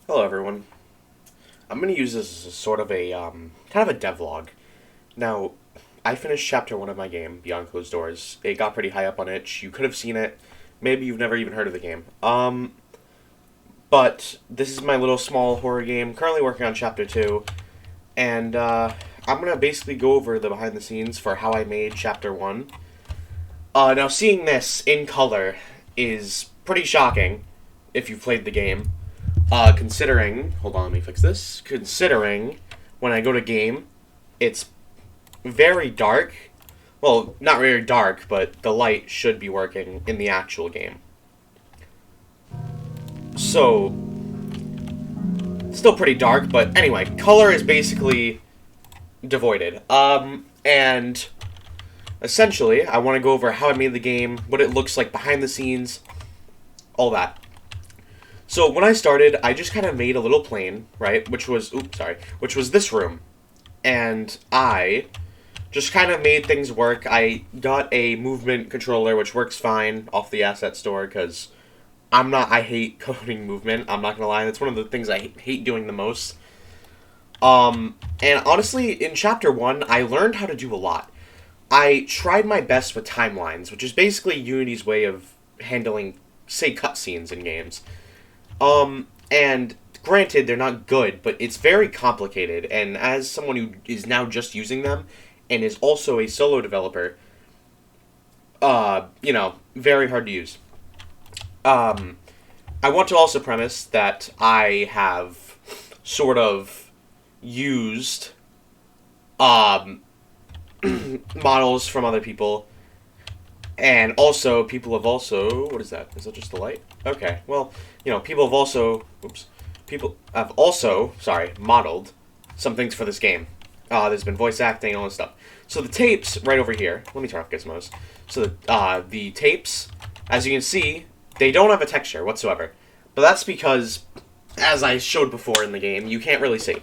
Hello, everyone. I'm going to use this as sort of a kind of a devlog. Now, I finished chapter 1 of my game, Beyond Closed Doors. It got pretty high up on itch. You could have seen it. Maybe you've never even heard of the game. But this is my little small horror game. Currently working on chapter 2, and I'm going to basically go over the behind the scenes for how I made chapter 1. Now, seeing this in color is pretty shocking if you've played the game. Considering, hold on, let me fix this. Considering when I go to game, it's very dark. Well, not very dark, but the light should be working in the actual game. So, still pretty dark, but anyway, color is basically devoided. And essentially, I want to go over how I made the game, what it looks like behind the scenes, all that. So when I started, I just kind of made a little plane, right? Which was this room. And I just kind of made things work. I got a movement controller, which works fine off the asset store, because I hate coding movement. I'm not going to lie. That's one of the things I hate doing the most. And honestly, in Chapter 1, I learned how to do a lot. I tried my best with timelines, which is basically Unity's way of handling, say, cutscenes in games. And granted, they're not good, but it's very complicated, and as someone who is now just using them, and is also a solo developer, very hard to use. I want to also premise that I have sort of used, models from other people, and also, people have also... What is that? Is that just the light? Okay, well, people have also... modeled some things for this game. There's been voice acting and all this stuff. So the tapes, right over here... Let me turn off Gizmos. So the tapes, as you can see, they don't have a texture whatsoever. But that's because, as I showed before in the game, you can't really see.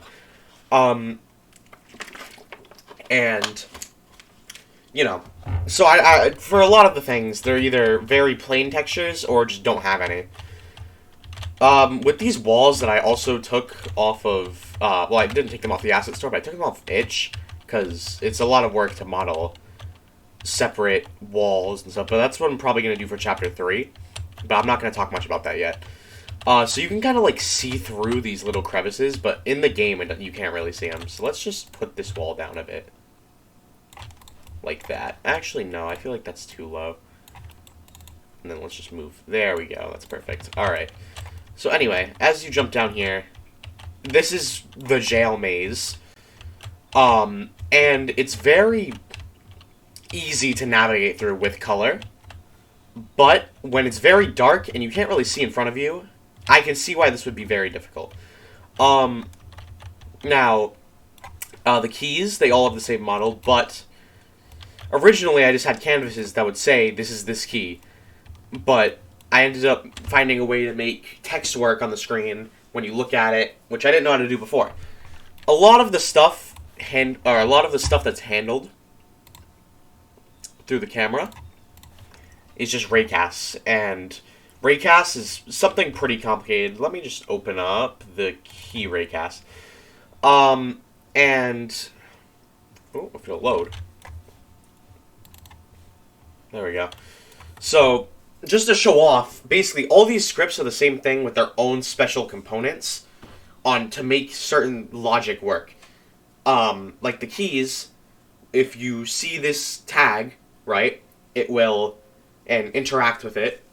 And... so I for a lot of the things, they're either very plain textures or just don't have any. With these walls that I also took off of, well, I didn't take them off the asset store, but I took them off itch, because it's a lot of work to model separate walls and stuff, but that's what I'm probably going to do for Chapter 3, but I'm not going to talk much about that yet. So you can kind of, see through these little crevices, but in the game, you can't really see them, so let's just put this wall down a bit. Like that. Actually, no, I feel like that's too low. And then let's just move. There we go. That's perfect. Alright. So anyway, as you jump down here, this is the jail maze. And it's very easy to navigate through with color. But when it's very dark and you can't really see in front of you, I can see why this would be very difficult. Now, the keys, they all have the same model, but... Originally, I just had canvases that would say, this is this key. But I ended up finding a way to make text work on the screen when you look at it, which I didn't know how to do before. A lot of the stuff that's handled through the camera is just raycasts. And raycasts is something pretty complicated. Let me just open up the key raycast. And... Oh, if it'll load. There we go. So, just to show off, basically all these scripts are the same thing with their own special components to make certain logic work. Like the keys, if you see this tag, right, it will interact with it.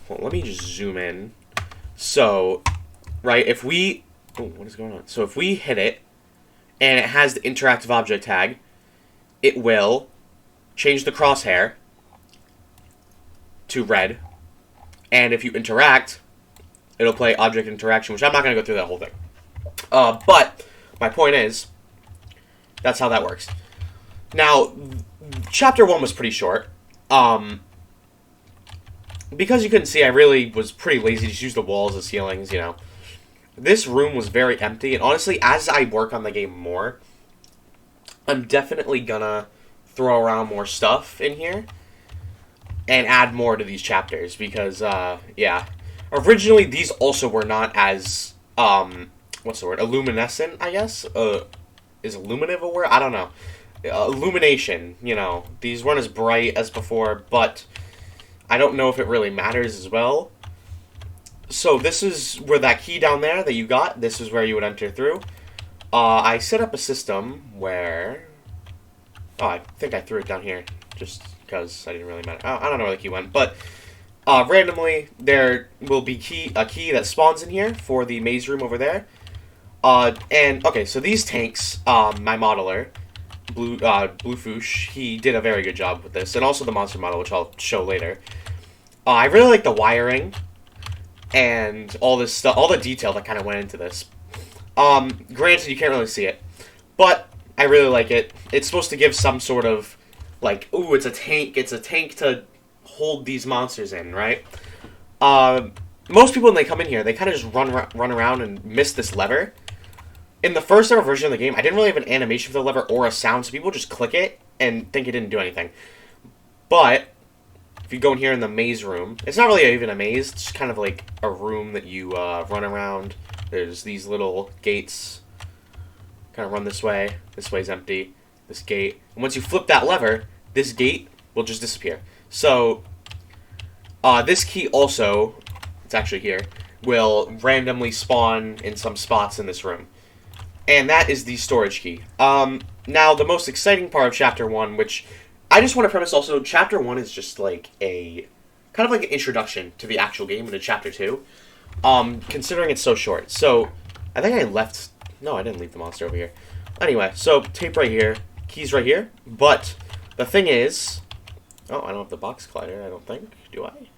Well, let me just zoom in. So, right, if we... Oh, what is going on? So if we hit it, and it has the interactive object tag, it will change the crosshair to red, and if you interact, it'll play object interaction, which I'm not going to go through that whole thing. But my point is, that's how that works. Now, Chapter 1 was pretty short. Because you couldn't see, I really was pretty lazy to just use the walls, the ceilings, This room was very empty, and honestly, as I work on the game more, I'm definitely gonna throw around more stuff in here and add more to these chapters because, yeah. Originally, these also were not as what's the word? Illuminescent, I guess. Is illuminative a word? I don't know. Illumination. You know, these weren't as bright as before, but I don't know if it really matters as well. So this is where that key down there that you got. This is where you would enter through. I set up a system where. Oh, I think I threw it down here just because I didn't really matter. I don't know where the key went, but randomly there will be a key that spawns in here for the maze room over there. And okay, so these tanks, my modeler, Bluefoosh, he did a very good job with this, and also the monster model, which I'll show later. I really like the wiring and all this stuff, all the detail that kind of went into this. Granted, you can't really see it, but I really like it. It's supposed to give some sort of, like, ooh, it's a tank to hold these monsters in, right? Most people, when they come in here, they kind of just run around and miss this lever. In the first ever version of the game, I didn't really have an animation for the lever or a sound, so people just click it and think it didn't do anything. But if you go in here in the maze room, it's not really even a maze, it's just kind of like a room that you run around. There's these little gates, kind of run this way. This way's empty. This gate. And once you flip that lever, this gate will just disappear. So, this key also, it's actually here, will randomly spawn in some spots in this room. And that is the storage key. Now, the most exciting part of Chapter 1, which I just want to premise also, Chapter 1 is just like a, kind of like an introduction to the actual game into Chapter 2, considering it's so short. So, I think I left, no, I didn't leave the monster over here. Anyway, so tape right here, keys right here, but the thing is, oh, I don't have the box collider, I don't think, do I?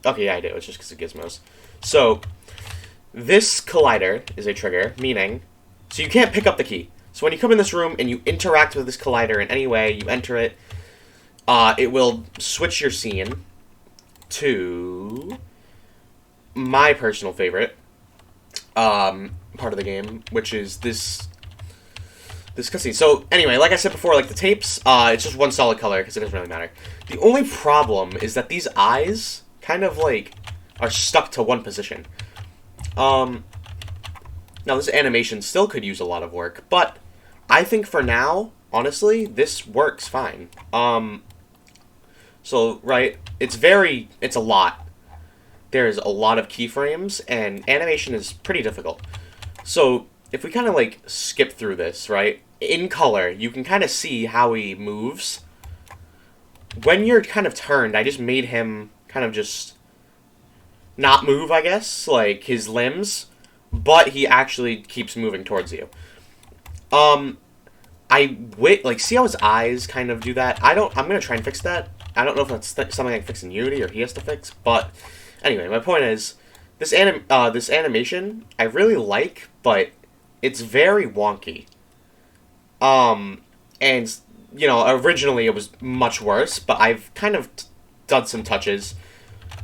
Okay, yeah, I do, it's just because of gizmos. So, this collider is a trigger, meaning, so you can't pick up the key. So when you come in this room and you interact with this collider in any way, you enter it, it will switch your scene to my personal favorite part of the game, which is this cutscene. So anyway, like I said before, like the tapes, it's just one solid color because it doesn't really matter. The only problem is that these eyes kind of like are stuck to one position. Now, this animation still could use a lot of work, but I think for now, honestly, this works fine. So, right, it's a lot. There's a lot of keyframes, and animation is pretty difficult. So, if we kind of, like, skip through this, right, in color, you can kind of see how he moves. When you're kind of turned, I just made him kind of just not move, I guess, like, his limbs, but he actually keeps moving towards you. See how his eyes kind of do that? I'm gonna try and fix that. I don't know if that's something I can fix in Unity or he has to fix, but anyway, my point is, this animation, I really like, but it's very wonky. And, you know, originally it was much worse, but I've kind of done some touches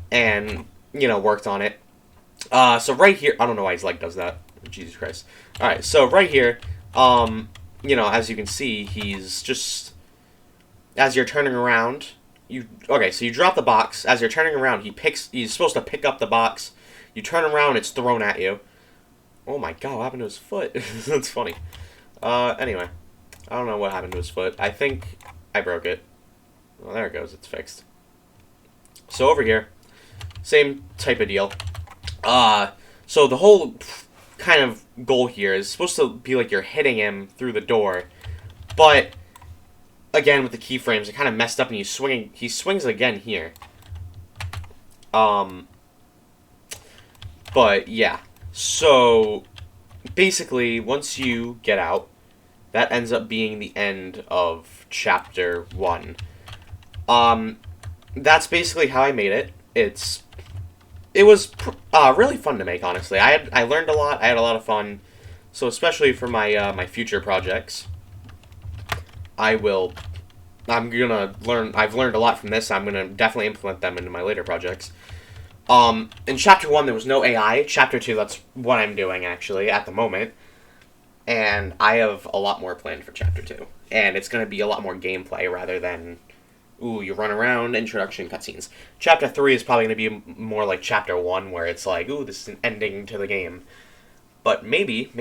and, you know, worked on it. So right here, I don't know why his leg does that. Jesus Christ. Alright, so right here, you know, as you can see, he's just, as you're turning around, so you drop the box, as you're turning around, he's supposed to pick up the box, you turn around, it's thrown at you. Oh my god, what happened to his foot? That's funny. Anyway, I don't know what happened to his foot. I think I broke it. Well, there it goes, it's fixed. So over here, same type of deal. So the whole kind of goal here is supposed to be like you're hitting him through the door, but again with the keyframes, it kind of messed up, and he swings again here. But yeah, so basically once you get out, that ends up being the end of Chapter 1. That's basically how I made it. It was really fun to make, honestly. I learned a lot. I had a lot of fun. So especially for my my future projects, I've learned a lot from this. I'm gonna definitely implement them into my later projects. In Chapter 1, there was no AI. Chapter 2, that's what I'm doing, actually, at the moment. And I have a lot more planned for Chapter 2. And it's going to be a lot more gameplay rather than, ooh, you run around, introduction, cutscenes. Chapter 3 is probably going to be more like Chapter 1, where it's like, ooh, this is an ending to the game. But maybe,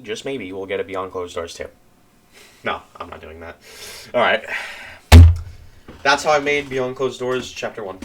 just maybe, we'll get a Beyond Closed Doors too. No, I'm not doing that. Alright. That's how I made Beyond Closed Doors Chapter 1.